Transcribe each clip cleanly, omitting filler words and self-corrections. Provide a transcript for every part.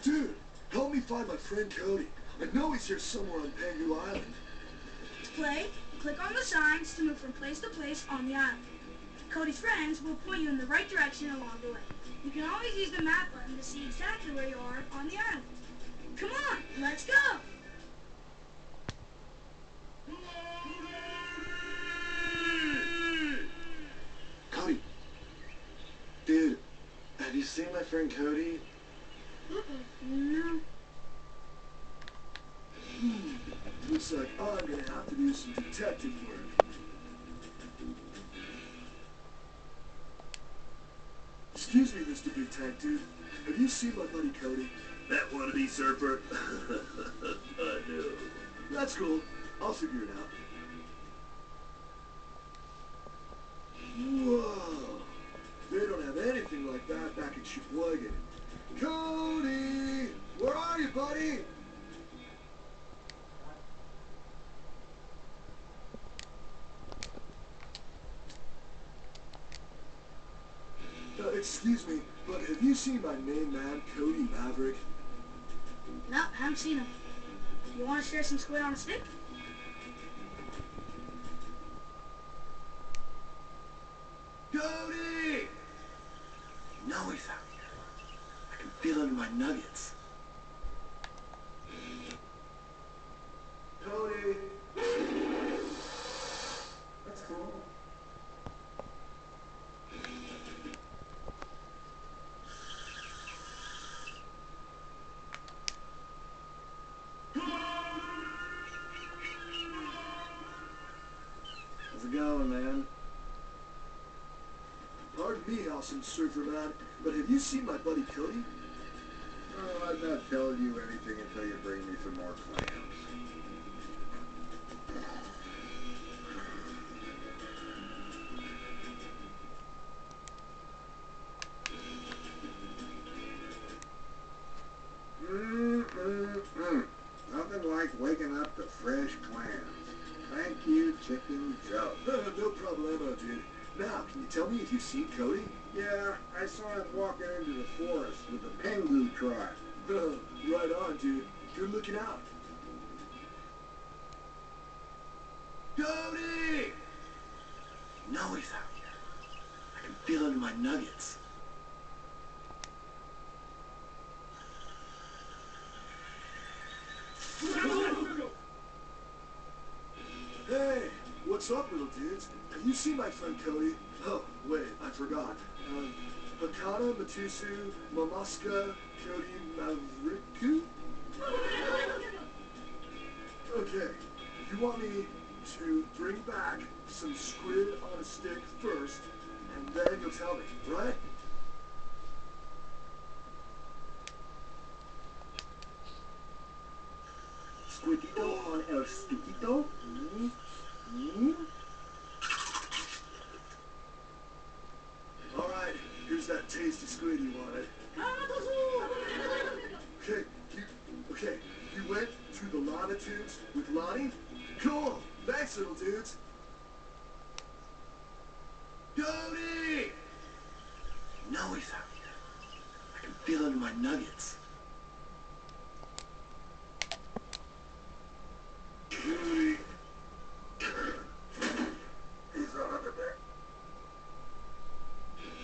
Dude, help me find my friend Cody. I know he's here somewhere on Pengu Island. To play, click on the signs to move from place to place on the island. Cody's friends will point you in the right direction along the way. You can always use the map button to see exactly where you are on the island. Come on, let's go! Cody. Dude, have you seen my friend Cody? No. Looks like I'm gonna have to do some detective work. Excuse me, Mr. Big Tank Dude. Have you seen my buddy Cody? That wannabe surfer? I know. That's cool. I'll figure it out. Whoa. They don't have anything like that back in Sheboygan. Cody! Where are you, buddy? Excuse me, but have you seen my main man, Cody Maverick? No, haven't seen him. You want to share some squid on a stick? Cody! No, he's out here. I can feel it in my nuggets. Cody! That's cool. How's it going, man? Pardon me, awesome surfer man, but have you seen my buddy Cody? Oh, I'm not telling you anything until you bring me some more clams. Nothing like waking up to fresh clams. Thank you, Chicken Joe. No problemo, dude. Now, can you tell me if you've seen Cody? Yeah, I saw him walking into the forest with the Pengu tribe. Oh, right on, dude. Good looking out. Cody! No, he's out here. I can feel it in my nuggets. Hey, what's up, little dudes? Have you seen my friend Cody? Oh, wait, I forgot. Hakana, Matusu, Mamaska, Cody, Mavriku? Okay, you want me to bring back some squid on a stick first, and then you'll tell me, right? Squidito on el stickito? Alright, here's that tasty squid you wanted. Okay, you went to the latitudes with Lonnie? Cool! Thanks, little dudes! Cody! No, he's out here. I can feel it in my nuggets. Cody! He's not under there.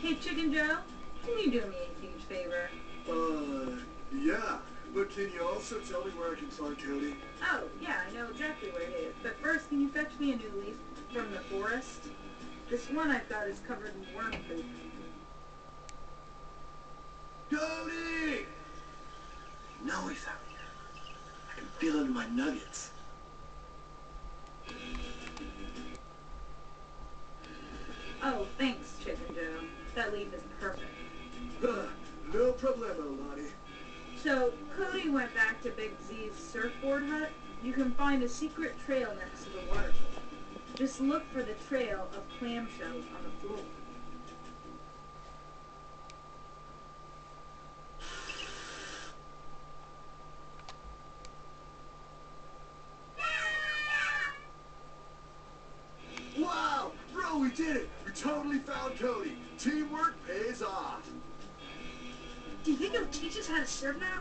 Hey, Chicken Joe, can you do me a huge favor? Yeah. But can you also tell me where I can find Cody? Oh, yeah, I know exactly where it is. But first, can you fetch me a new leaf from the forest? This one I've got is covered in worm poop. Cody! No, he's out here. I can feel it in my nuggets. Oh, thanks, Chicken Joe. That leaf is perfect. No problemo, Lonnie. So, Cody went back to Big Z's surfboard hut. You can find a secret trail next to the waterfall. Just look for the trail of clamshells on the floor. Wow! Bro, we did it! We totally found Cody! Teamwork pays off! Do you think he'll teach us how to surf now?